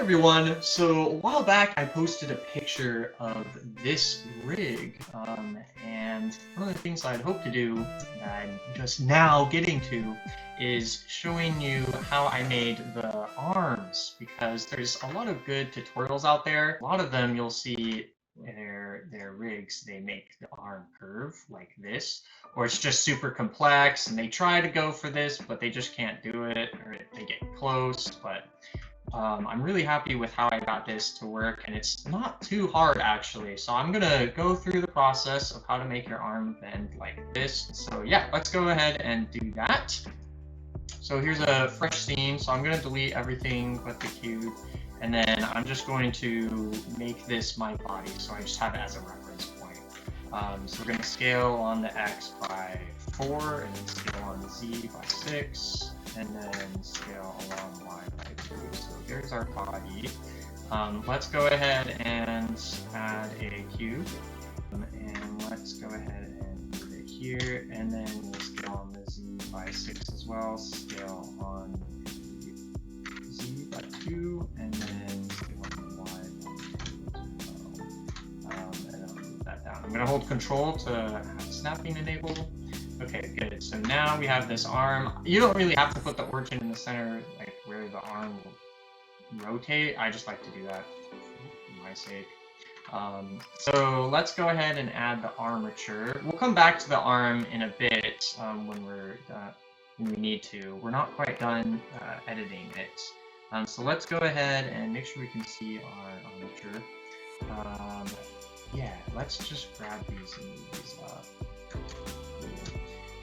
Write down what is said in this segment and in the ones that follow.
everyone. So a while back I posted a picture of this rig, and one of the things I'd hope to do that I'm just now getting to is showing you how I made the arms, because there's a lot of good tutorials out there. A lot of them you'll see their rigs, they make the arm curve like this, or it's just super complex and they try to go for this but they just can't do it, or they get close. But I'm really happy with how I got this to work, and it's not too hard actually. So I'm gonna go through the process of how to make your arm bend like this. So yeah, let's go ahead and do that. So here's a fresh scene. So I'm gonna delete everything but the cube, and then I'm just going to make this my body. So I just have it as a reference point. So we're gonna scale on the X by 4, and then scale on the Z by 6, and then scale along Y by 2. So here's our body. Let's go ahead and add a cube, and let's go ahead and put it here, and then we'll scale on the Z by 6 as well, scale on the Z by 2, and then scale on the Y by 2 as well. And then I'll move that down. I'm going to hold Control to have snapping enabled. Okay, good. So now we have this arm. You don't really have to put the origin in the center, like where the arm will rotate. I just like to do that for my sake. So let's go ahead and add the armature. We'll come back to the arm in a bit when we need to. We're not quite done editing it. So let's go ahead and make sure we can see our armature. Yeah, let's just grab these and move these up.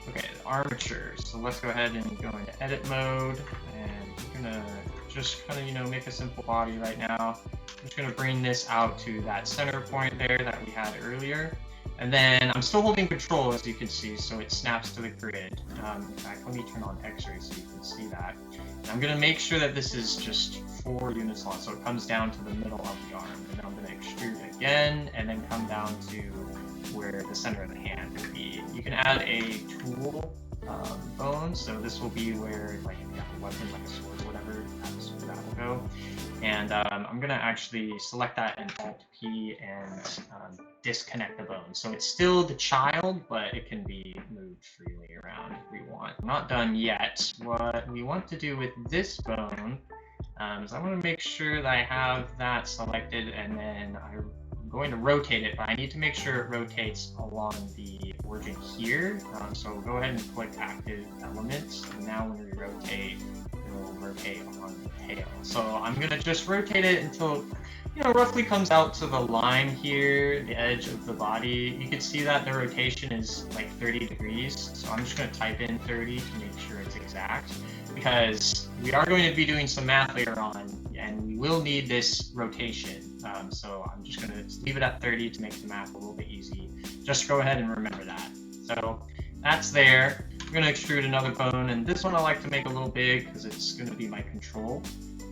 Okay, the armature. So let's go ahead and go into edit mode, and we're gonna just kind of, make a simple body right now. I'm just gonna bring this out to that center point there that we had earlier. And then I'm still holding Control, as you can see, so it snaps to the grid. In fact, let me turn on X-ray so you can see that. And I'm gonna make sure that this is just 4 units long, so it comes down to the middle of the arm. And then I'm gonna extrude again, and then come down to where the center of the hand would be. You can add a tool bone, so this will be where, like, if you have a weapon like a sword or whatever, that's where that will go. And I'm gonna actually select that in Alt-P and disconnect the bone. So it's still the child, but it can be moved freely around if we want. We're not done yet. What we want to do with this bone is I want to make sure that I have that selected, and then I'm going to rotate it, but I need to make sure it rotates along the origin here. So we'll go ahead and click active elements, and now when we rotate, it'll rotate along the tail. So I'm gonna just rotate it until roughly comes out to the line here, the edge of the body. You can see that the rotation is like 30 degrees. So I'm just gonna type in 30 to make sure it's exact, because we are going to be doing some math later on, and we will need this rotation. So I'm just gonna leave it at 30 to make the math a little bit easy. Just go ahead and remember that. So that's there. I'm gonna extrude another bone, and this one I like to make a little big because it's gonna be my control.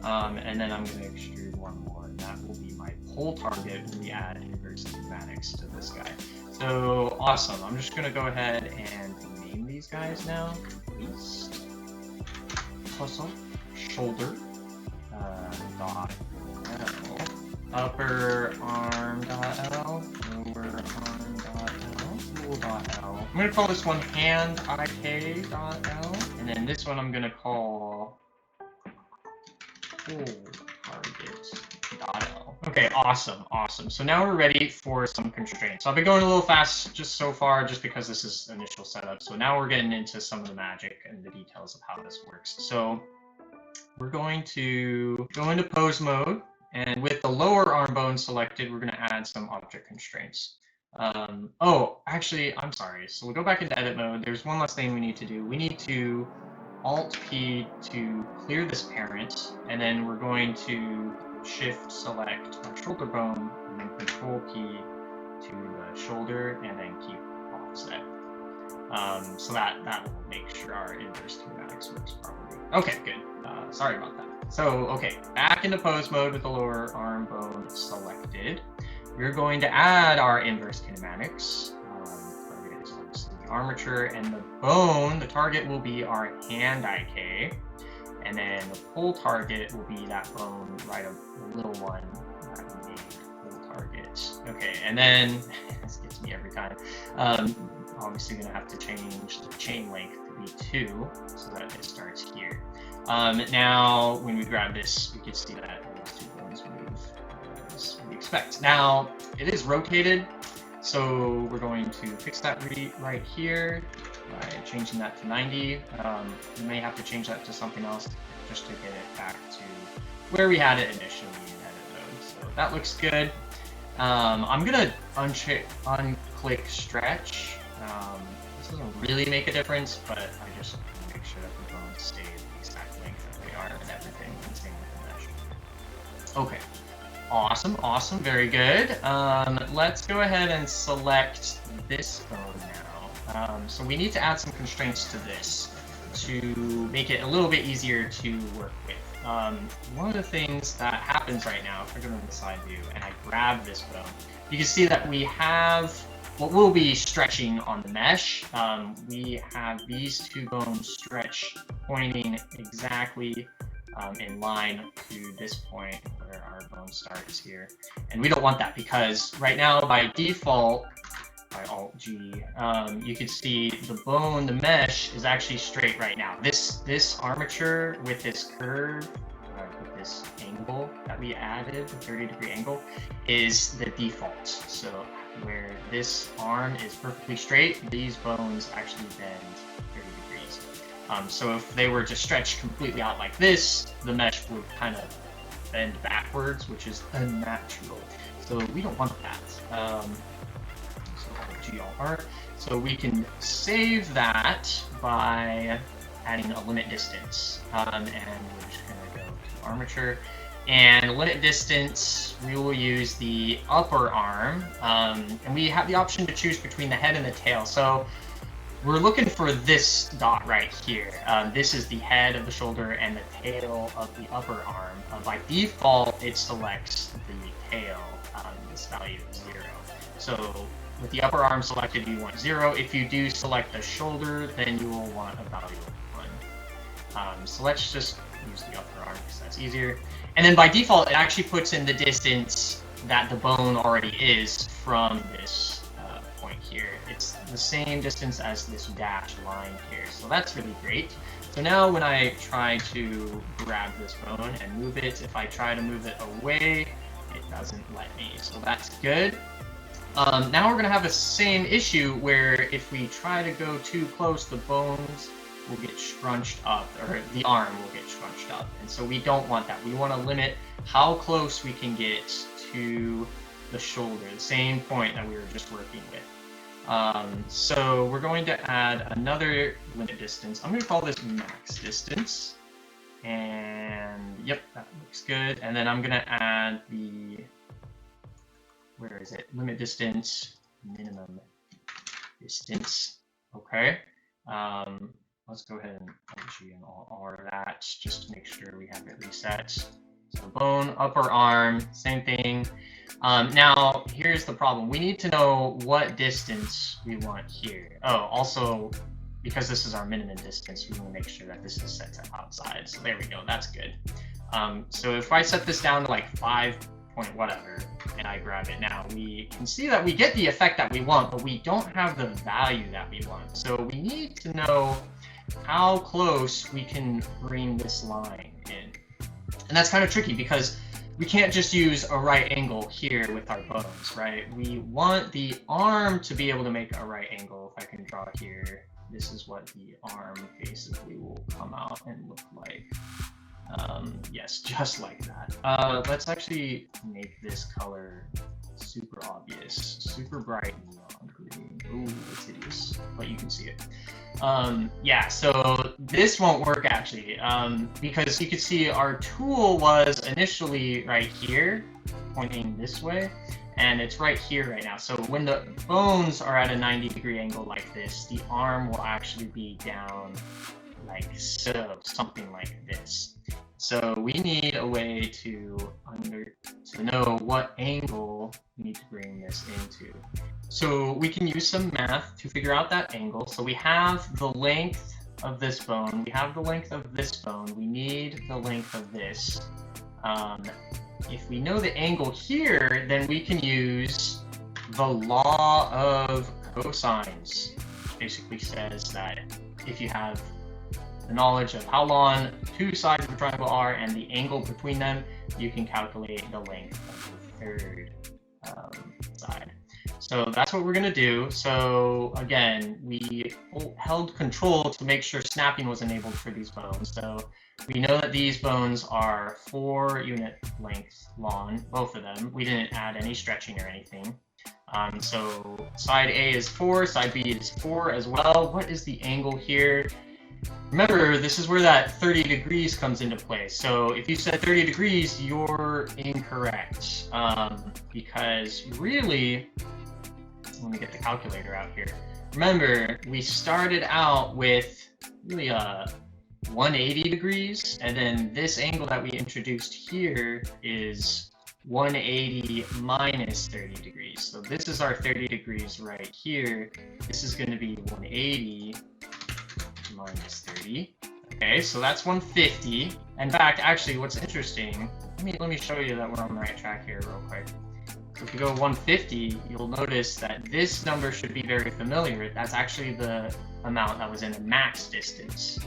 And then I'm gonna extrude one more, and that will be my pole target when we add inverse kinematics to this guy. So awesome. I'm just gonna go ahead and name these guys now. Waist, torso, shoulder, dot L, upper arm dot L, lower arm dot L, tool dot L. I'm gonna call this one hand IK dot L, and then this one I'm gonna call full target dot L. Okay, awesome. So now we're ready for some constraints. So I've been going a little fast just so far, just because this is initial setup. So now we're getting into some of the magic and the details of how this works. So we're going to go into pose mode, and with the lower arm bone selected, we're going to add some object constraints. Oh, actually, I'm sorry. So we'll go back into edit mode. There's one last thing we need to do. We need to Alt-P to clear this parent, and then we're going to Shift select our shoulder bone, and then Control-P to the shoulder, and then keep offset. So that will make sure our inverse kinematics works properly. Okay, good. Sorry about that. So, okay, back into pose mode with the lower arm bone selected. We're going to add our inverse kinematics. Target is obviously the armature, and the bone, the target will be our hand IK. And then the pull target will be that bone right, a little one that we made pull target. Okay, and then this gets me every time. Obviously gonna have to change the chain length to be 2 so that it starts here. Now, when we grab this, we can see that those 2 bones move as we expect. Now, it is rotated, so we're going to fix that right here by changing that to 90. We may have to change that to something else just to get it back to where we had it initially in edit mode. So that looks good. I'm gonna unclick stretch. This doesn't really make a difference, but I just want to make sure that the bones stay the exact length that they are and everything, and same with the mesh. Okay, awesome, awesome, very good. Let's go ahead and select this bone now. So we need to add some constraints to this to make it a little bit easier to work with. One of the things that happens right now, if I go to the side view and I grab this bone, you can see that we have what will be stretching on the mesh. We have these 2 bones stretch pointing exactly in line to this point where our bone starts here. And we don't want that because right now by default, by Alt-G, you can see the bone, the mesh is actually straight right now. This armature with this curve, with this angle that we added, the 30-degree angle, is the default. So where this arm is perfectly straight, these bones actually bend 30 degrees. So if they were to stretch completely out like this, the mesh would kind of bend backwards, which is unnatural. So we don't want that. So we can save that by adding a limit distance. And we're just going to go to Armature. And limit distance, we will use the upper arm. And we have the option to choose between the head and the tail. So we're looking for this dot right here. This is the head of the shoulder and the tail of the upper arm. By default, it selects the tail, this value of 0. So with the upper arm selected, you want 0. If you do select the shoulder, then you will want a value of 1. So let's just use the upper arm because that's easier. And then by default, it actually puts in the distance that the bone already is from this point here. It's the same distance as this dashed line here. So that's really great. So now when I try to grab this bone and move it, if I try to move it away, it doesn't let me. So that's good. Now we're going to have the same issue where if we try to go too close, the bones will get scrunched up, or the arm will get scrunched up. And so we don't want that. We want to limit how close we can get to the shoulder, the same point that we were just working with. So we're going to add another limit distance. I'm going to call this max distance. And yep, that looks good. And then I'm going to add the, where is it? Limit distance, minimum distance. Okay. Let's go ahead and G and all of that just to make sure we have it reset. So bone, upper arm, same thing. Now, here's the problem. We need to know what distance we want here. Oh, also, because this is our minimum distance, we want to make sure that this is set to outside. So there we go. That's good. So if I set this down to like 5 point whatever, and I grab it now, we can see that we get the effect that we want, but we don't have the value that we want. So we need to know how close we can bring this line in. And that's kind of tricky because we can't just use a right angle here with our bones, right? We want the arm to be able to make a right angle. If I can draw here, this is what the arm basically will come out and look like. Yes, just like that. Let's actually make this color super obvious, super bright neon green. Ooh, it's hideous, but you can see it. Yeah, so this won't work actually, because you can see our tool was initially right here, pointing this way, and it's right here right now. So when the bones are at a 90-degree angle like this, the arm will actually be down like so, something like this. So we need a way to know what angle we need to bring this into. So we can use some math to figure out that angle. So we have the length of this bone. We have the length of this bone. We need the length of this. If we know the angle here, then we can use the law of cosines. Which basically says that if you have the knowledge of how long two sides of a triangle are and the angle between them, you can calculate the length of the third side. So that's what we're going to do. So again, we held control to make sure snapping was enabled for these bones. So we know that these bones are 4 unit length long, both of them. We didn't add any stretching or anything. So side A is 4, side B is 4 as well. What is the angle here? Remember, this is where that 30 degrees comes into play. So if you said 30 degrees, you're incorrect. Because really, let me get the calculator out here. Remember, we started out with really 180 degrees, and then this angle that we introduced here is 180 minus 30 degrees. So this is our 30 degrees right here. This is going to be 180 minus 30. Okay, so that's 150. In fact, actually, what's interesting, let me show you that we're on the right track here real quick. So if you go 150, you'll notice that this number should be very familiar. That's actually the amount that was in the max distance.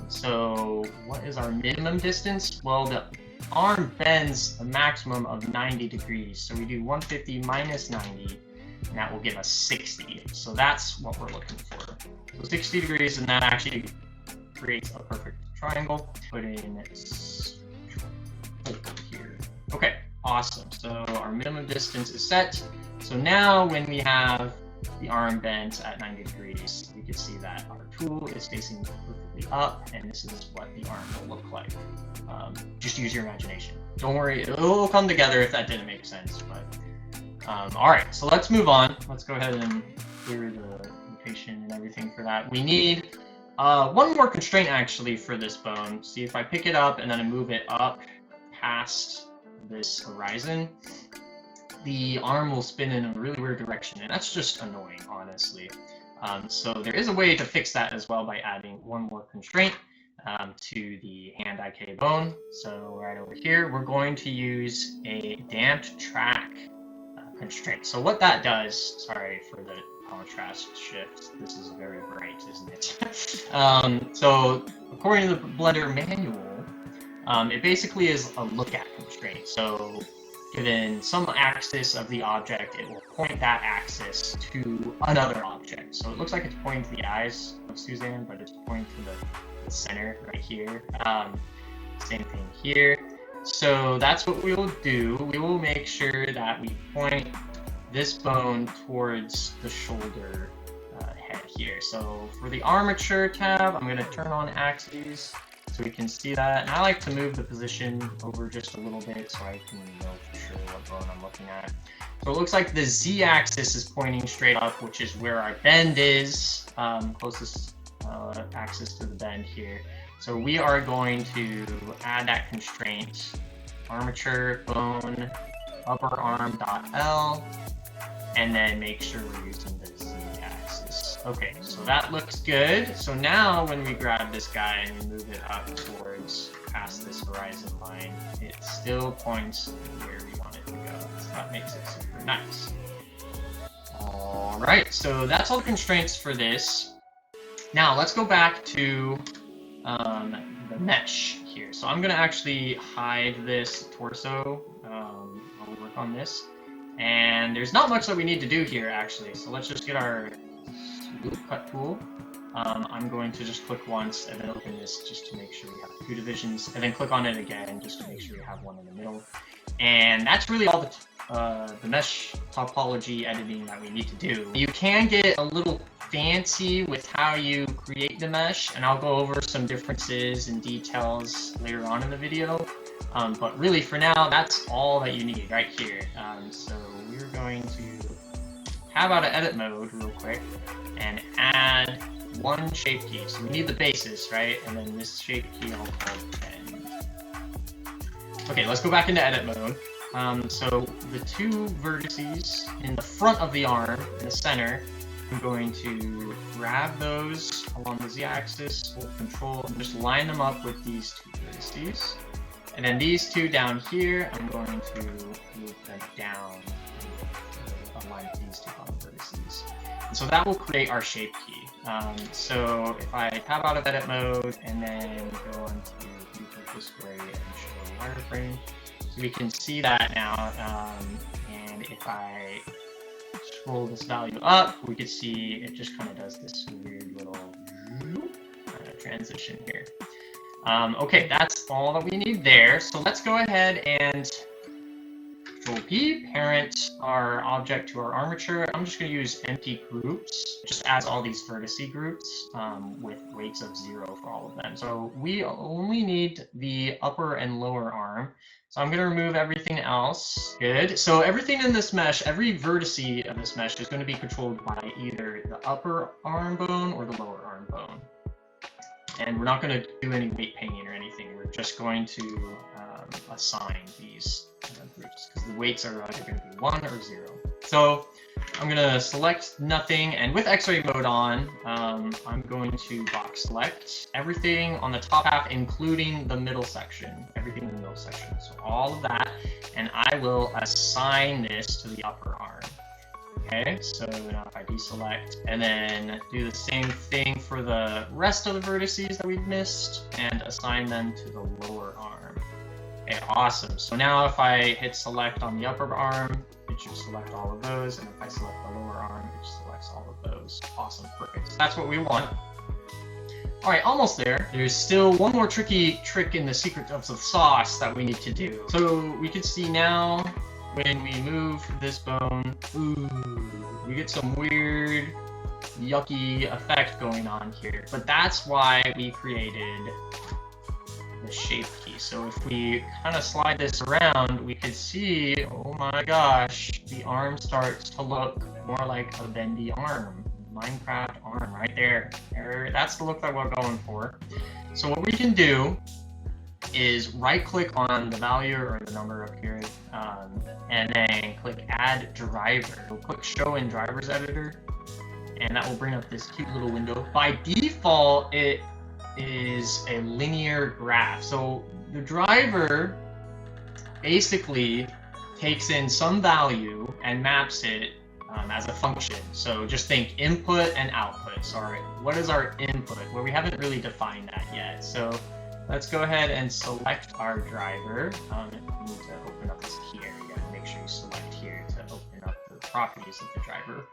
So what is our minimum distance? Well, the arm bends a maximum of 90 degrees. So we do 150 minus 90, and that will give us 60. So that's what we're looking for. So 60 degrees, and that actually creates a perfect triangle. Put in here. Okay, awesome. So our minimum distance is set. So now when we have the arm bent at 90 degrees, we can see that our tool is facing perfectly up, and this is what the arm will look like. Just use your imagination. Don't worry, it'll come together if that didn't make sense. But all right, so let's move on. Let's go ahead and clear the notation and everything for that. We need one more constraint actually for this bone. See, if I pick it up and then I move it up past this horizon, the arm will spin in a really weird direction, and that's just annoying, honestly. So there is a way to fix that as well by adding one more constraint to the hand IK bone. So right over here, we're going to use a damped track constraint. So what that does, sorry for the contrast shift, this is very bright, isn't it? So according to the Blender manual, it basically is a look at constraint. So given some axis of the object, it will point that axis to another object. So it looks like it's pointing to the eyes of Suzanne, but it's pointing to the center right here. Same thing here. So that's what we will do. We will make sure that we point this bone towards the shoulder head here. So for the Armature tab, I'm going to turn on axes so we can see that. And I like to move the position over just a little bit so I can know for sure what bone I'm looking at. So it looks like the Z-axis is pointing straight up, which is where our bend is, closest axis to the bend here. So we are going to add that constraint, Armature bone upper arm dot L, and then make sure we're using the Z-axis. Okay, so that looks good. So now when we grab this guy and we move it up towards past this horizon line, it still points where we want it to go. So that makes it super nice. All right, so that's all the constraints for this. Now let's go back to the mesh here. So I'm gonna actually hide this torso while we work on this. And there's not much that we need to do here actually. So let's just get our loop cut tool. I'm going to just click once and then open this just to make sure we have 2 divisions, and then click on it again just to make sure we have one in the middle. And that's really all the mesh topology editing that we need to do. You can get a little fancy with how you create the mesh, and I'll go over some differences and details later on in the video. But really for now, that's all that you need right here. So we're going to tab out of edit mode real quick and add one shape key. So we need the basis, right? And then this shape key I'll call bend. Okay, let's go back into edit mode. So the 2 vertices in the front of the arm, in the center, I'm going to grab those along the z-axis, hold control, and just line them up with these two vertices. And then these two down here, I'm going to move them down, align these two bottom vertices. And so that will create our shape key. So if I tab out of edit mode and then go on to this way and show wireframe, so we can see that now. And if I scroll this value up, we can see it just kind of does this weird little kind of transition here. Okay, that's all that we need there. So let's go ahead and Control P, parent our object to our armature. I'm just going to use empty groups, just as all these vertice groups with weights of 0 for all of them. So we only need the upper and lower arm. So I'm going to remove everything else. Good. So everything in this mesh, every vertice of this mesh is going to be controlled by either the upper arm bone or the lower arm bone. And we're not going to do any weight painting or anything. We're just going to assign these groups because the weights are either going to be 1 or 0. So I'm going to select nothing, and with X-ray mode on, I'm going to box select everything on the top half, including the middle section, everything in the middle section. So all of that, and I will assign this to the upper arm. Okay, so now if I deselect and then do the same thing for the rest of the vertices that we've missed and assign them to the lower arm. Okay, awesome. So now if I hit select on the upper arm, it should select all of those, and if I select the lower arm, it selects all of those. Awesome, perfect. So that's what we want. All right, almost there. There's still one more tricky trick in the secret of the sauce that we need to do. So we can see now when we move this bone, we get some weird, yucky effect going on here. But that's why we created the shape key. So if we kind of slide this around, we could see, oh my gosh, the arm starts to look more like a bendy arm. Minecraft arm right there. That's the look that we're going for. So what we can do is right click on the value or the number up here, and then click add driver. We'll click show in drivers editor, and that will bring up this cute little window. By default, it is a linear graph. So the driver basically takes in some value and maps it as a function. So just think input and output. Sorry, what is our input? Well, we haven't really defined that yet. So let's go ahead and select our driver. You need to open up this key area. Make sure you select here to open up the properties of the driver.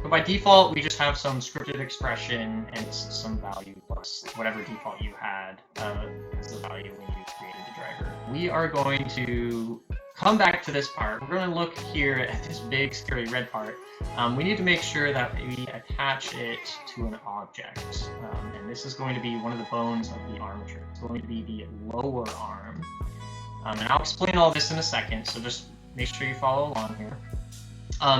But by default, we just have some scripted expression and some value plus whatever default you had as the value when you created the driver. We are going to come back to this part. We're going to look here at this big scary red part. We need to make sure that we attach it to an object. And this is going to be one of the bones of the armature. It's going to be the lower arm. And I'll explain all this in a second, so just make sure you follow along here.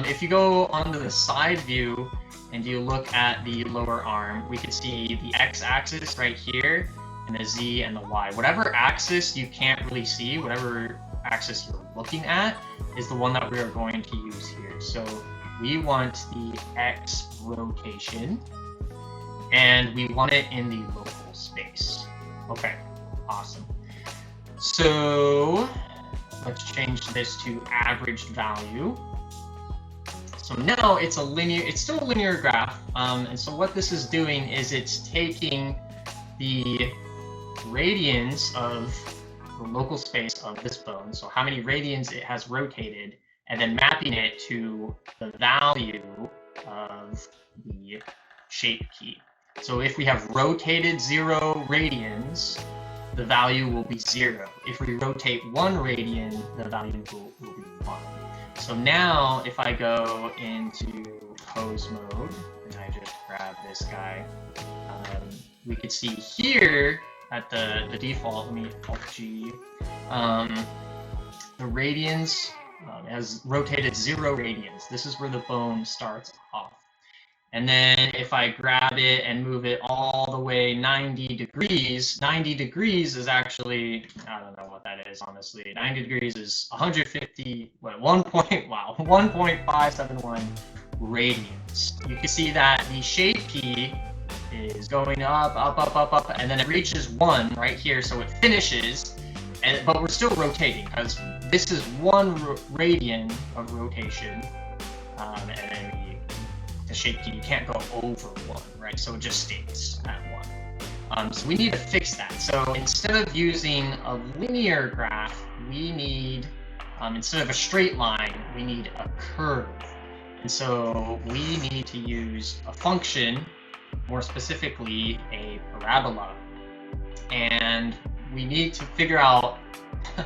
If you go onto the side view and you look at the lower arm, we can see the x-axis right here and the z and the y. Whatever axis you can't really see, whatever axis you're looking at, is the one that we are going to use here. So we want the x rotation, and we want it in the local space. Okay, awesome. So let's change this to averaged value. So now it's a linear, it's still a linear graph. And so what this is doing is it's taking the radians of the local space of this bone, so how many radians it has rotated, and then mapping it to the value of the shape key. So if we have rotated 0 radians, the value will be 0. If we rotate 1 radian, the value will be 1. So now if I go into pose mode and I just grab this guy, we could see here at the default, let me Alt-G, the radians has rotated 0 radians. This is where the bone starts off. And then if I grab it and move it all the way 90 degrees, 90 degrees is actually, I don't know what that is, honestly. 90 degrees is 150, what, 1.571 radians. You can see that the shape key is going up, up, up, up, up, and then it reaches 1 right here, so it finishes, but we're still rotating, because this is 1 radian of rotation, and then the shape key, you can't go over 1, right? So it just stays at 1. So we need to fix that. So instead of using a linear graph, we need, instead of a straight line, we need a curve. And so we need to use a function, more specifically a parabola. And we need to figure out the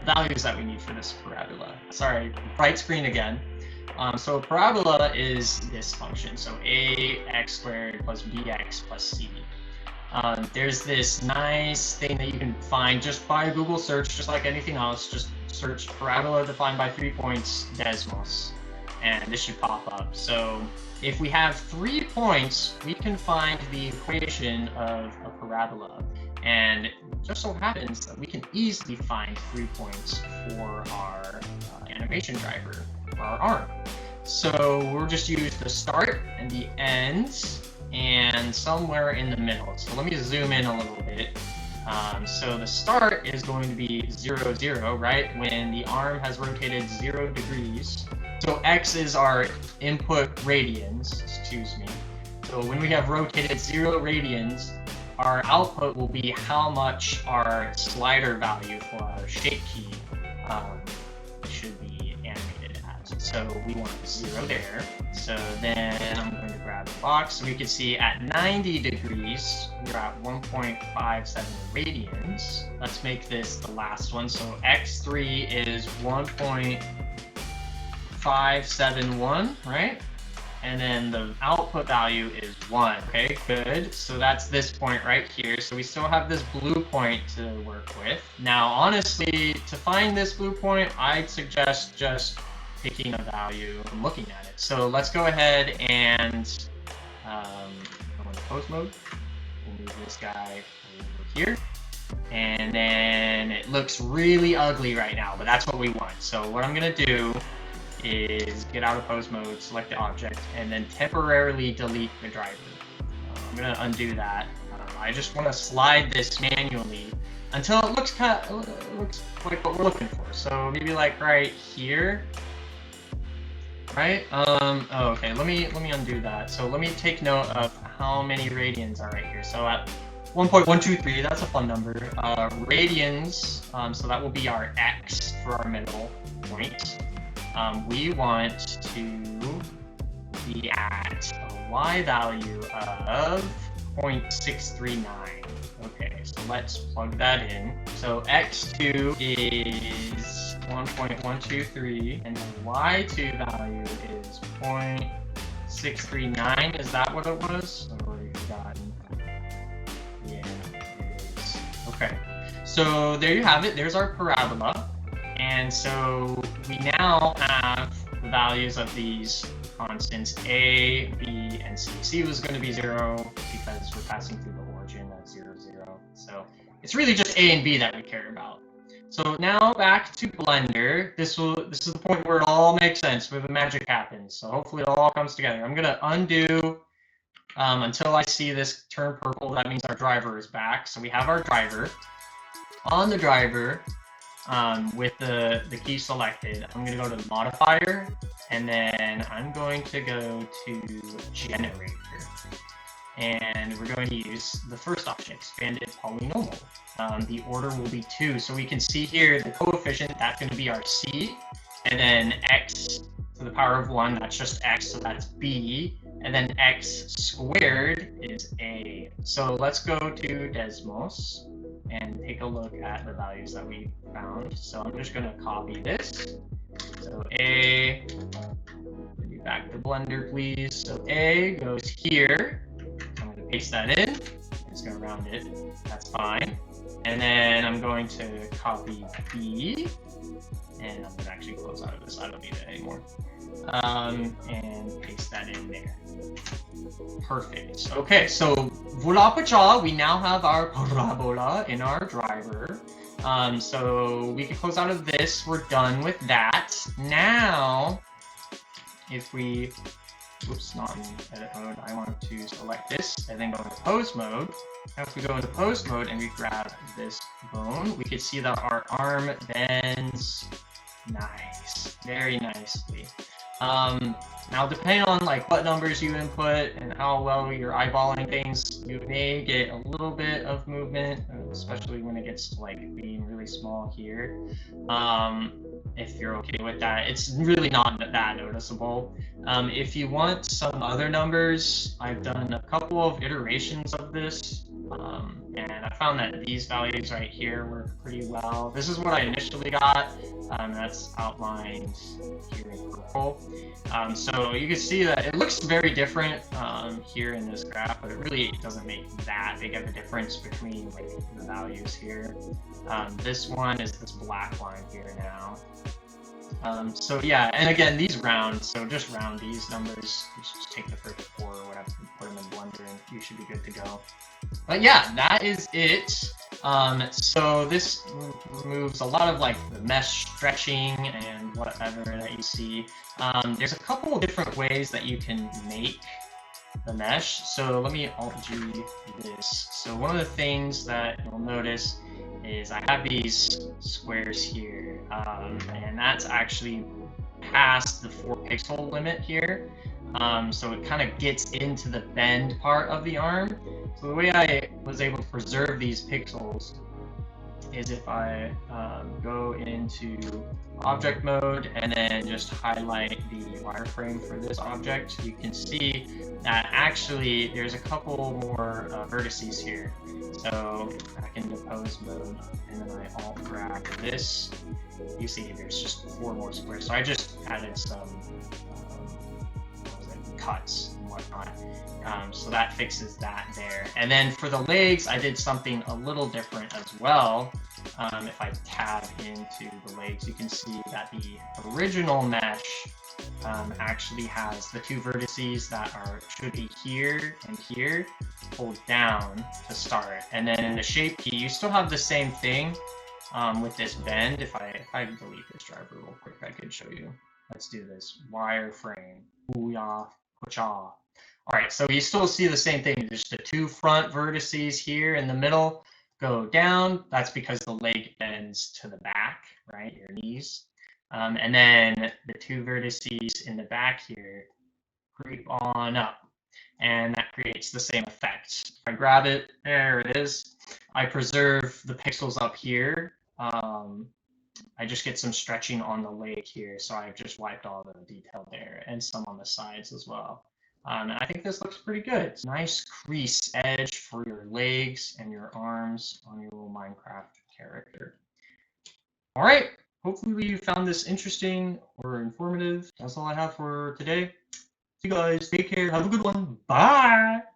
values that we need for this parabola. Sorry, bright screen again. So a parabola is this function. So ax squared plus bx plus c. There's this nice thing that you can find just by a Google search, just like anything else. Just search parabola defined by 3 points Desmos, and this should pop up. So if we have 3 points, we can find the equation of a parabola. And it just so happens that we can easily find 3 points for our animation driver, for our arm. So we'll just use the start and the ends, and somewhere in the middle. So let me zoom in a little bit. So the start is going to be 0, 0, right? When the arm has rotated 0 degrees. So x is our input radians, excuse me. So when we have rotated 0 radians, our output will be how much our slider value for our shape key should be animated at. So we want 0 there. So then I'm going to grab the box. So we can see at 90 degrees, we're at 1.57 radians. Let's make this the last one. So x3 is 1.571, right? And then the output value is 1. Okay, good. So that's this point right here. So we still have this blue point to work with. Now, honestly, to find this blue point, I'd suggest just picking a value and looking at it. So let's go ahead and go into pose mode. We'll move this guy over here. And then it looks really ugly right now, but that's what we want. So what I'm going to do is get out of pose mode, select the object, and then temporarily delete the driver. I'm going to undo that. I just want to slide this manually until it looks like what we're looking for. So maybe like right here. Right? Okay, let me undo that. So let me take note of how many radians are right here. So at 1.123, that's a fun number. Radians, so that will be our x for our middle point. We want to be at a y value of 0.639. Okay, so let's plug that in. So x2 is 1.123, and the y2 value is 0.639. Is that what it was? I've already forgotten. Yeah, it is. Okay, so there you have it. There's our parabola. And so we now have the values of these constants A, B, and C. C was going to be 0 because we're passing through the origin at 0, 0. So it's really just A and B that we care about. So now back to Blender. This is the point where it all makes sense, where the magic happens. So hopefully it all comes together. I'm going to undo until I see this turn purple. That means our driver is back. So we have our driver. On the driver, with the key selected, I'm going to go to modifier, and then I'm going to go to generator. And we're going to use the first option, expanded polynomial. The order will be 2. So we can see here the coefficient, that's going to be our C, and then x to the power of 1, that's just x, so that's B, and then x squared is A. So let's go to Desmos and take a look at the values that we found. So I'm just going to copy this. So A, back to Blender, please. So A goes here. I'm going to paste that in. I'm just going to round it. That's fine. And then I'm going to copy B. And I'm going to actually close out of this. I don't need it anymore. And paste that in there. Perfect. Okay, so voila pacha, we now have our parabola in our driver. So we can close out of this. We're done with that. Now, if we, oops, not in edit mode, I want to select this and then go into pose mode. Now if we go into pose mode and we grab this bone, we can see that our arm bends nice, very nicely. Now depending on like what numbers you input and how well you're eyeballing things, you may get a little bit of movement, especially when it gets to like being really small here. If you're okay with that, it's really not that noticeable. If you want some other numbers, I've done a couple of iterations of this, and I found that these values right here work pretty well. This is what I initially got. That's outlined here in purple. So you can see that it looks very different here in this graph, but it really doesn't make that big of a difference between like the values here. This one is this black line here now. So yeah, and again, these round, so just round these numbers. Just take the first 4 or whatever, put them in Blender, and you should be good to go. But yeah, that is it. So this removes a lot of like the mesh stretching and whatever that you see. There's a couple of different ways that you can make the mesh. So let me Alt-G this. So one of the things that you'll notice is I have these squares here, and that's actually past the 4 pixel limit here. So it kind of gets into the bend part of the arm. So the way I was able to preserve these pixels is if I go into object mode and then just highlight the wireframe for this object, you can see that actually there's a couple more vertices here. So back into pose mode, and then I alt grab this. You see there's just 4 more squares. So I just added some cuts and whatnot. So that fixes that there. And then for the legs, I did something a little different as well. If I tab into the legs, you can see that the original mesh actually has the 2 vertices that should be here and here, pulled down to start. And then in the shape key, you still have the same thing with this bend. If I delete this driver real quick, I could show you. Let's do this. Wireframe. Booyah. Pacha. All right, so you still see the same thing. There's the 2 front vertices here in the middle go down. That's because the leg bends to the back, right? Your knees. And then the 2 vertices in the back here creep on up, and that creates the same effect. If I grab it, there it is. I preserve the pixels up here. I just get some stretching on the leg here, so I've just wiped all the detail there, and some on the sides as well. And I think this looks pretty good. It's a nice crease edge for your legs and your arms on your little Minecraft character. All right, hopefully you found this interesting or informative. That's all I have for today. See you guys, take care, have a good one, bye!